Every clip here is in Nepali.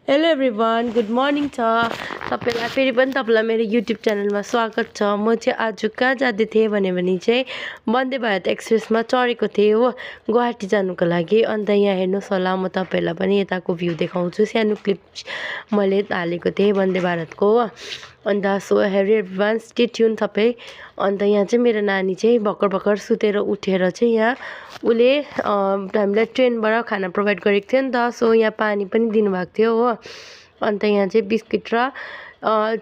हेलो एभ्रिवान गुड मर्निङ छ सबैलाई फेरि पनि तपाईँलाई मेरो युट्युब च्यानलमा स्वागत छ। म चाहिँ आज कहाँ जाँदै थिएँ भने चाहिँ वन्दे भारत एक्सप्रेसमा चढेको थिएँ हो गुवाहाटी जानुको लागि। अन्त यहाँ हेर्नुहोस् होला म तपाईँहरूलाई पनि यताको भ्यू देखाउँछु। सानो क्लिप मैले हालेको थिएँ वन्दे भारतको हो। अन्त सो हेरी एभ्रिवान स्टे ट्युन सबै। अन्त यहाँ चाहिँ मेरो नानी चाहिँ भर्खर भर्खर सुतेर उठेर चाहिँ यहाँ उसले हामीलाई ट्रेनबाट खाना प्रोभाइड गरेको थियो नि त। सो यहाँ पानी पनि दिनुभएको थियो हो। अन्त यहाँ चाहिँ बिस्किट र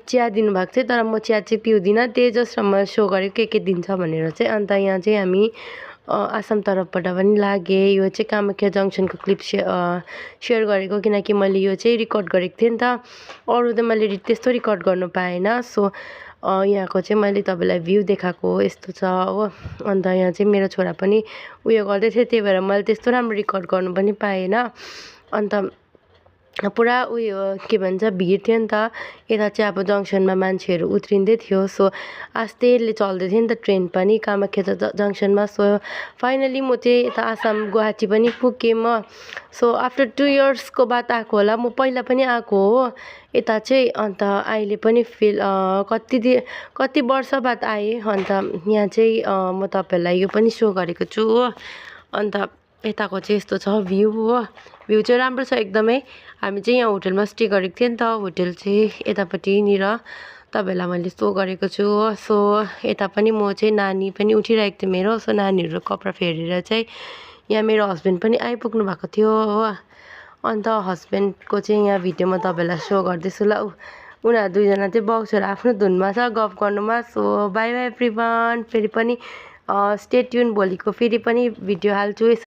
चिया दिनुभएको थियो, तर म चिया चाहिँ पिउँदिनँ। त्यही जस्ट मलाई सो गरेको के दिन्छ भनेर चाहिँ। अन्त यहाँ चाहिँ हामी आसाम तर्फबाट पनि लागे। यो चाहिँ कामाख्या जङ्सनको क्लिप सेयर गरेको, किनकि मैले यो चाहिँ रेकर्ड गरेको थिएँ नि त। अरू त मैले त्यस्तो रेकर्ड गर्नु पाएन। सो यहाँको चाहिँ मैले तपाईँलाई भ्यू देखाएको यस्तो छ हो। अन्त यहाँ चाहिँ मेरो छोरा पनि उयो गर्दै थियो, त्यही भएर मैले त्यस्तो राम्रो रेकर्ड गर्नु पनि पाएन। अन्त पुरा उयो के भन्छ भिड थियो नि त। यता चाहिँ अब जङ्सनमा मान्छेहरू उत्रिँदै थियो। सो आस्तेले चल्दै थियो नि त ट्रेन पनि कामाख्या जङ्सनमा। सो फाइनली म चाहिँ यता आसाम गुवाहाटी पनि पुगेँ म। सो आफ्टर 2 इयर्सको बाद आएको होला, म पहिला पनि आएको हो यता चाहिँ। अन्त अहिले पनि कति वर्ष बाद आएँ। अन्त यहाँ चाहिँ म तपाईँहरूलाई यो पनि सो गरेको छु हो। अन्त यताको चाहिँ यस्तो छ भ्यू हो। भ्यू चाहिँ राम्रो छ एकदमै। हामी चाहिँ यहाँ होटलमा स्टे गरेको थियौँ नि त। होटल चाहिँ यतापट्टिनिर तपाईँहरूलाई मैले सो गरेको छु हो। सो यता पनि म चाहिँ नानी पनि उठिरहेको थियो मेरो। सो नानीहरू कपडा फेरेर चाहिँ यहाँ मेरो हस्बेन्ड पनि आइपुग्नु भएको थियो हो। अन्त हस्बेन्डको चाहिँ यहाँ भिडियो म तपाईँहरूलाई सो गर्दैछु ल। उनीहरू दुईजना चाहिँ बक्सहरू आफ्नो धुनमा छ गफ गर्नुमा। So by by everyone. फेरि पनि स्टे ट्युन, भोलिको फेरि पनि भिडियो हाल्छु।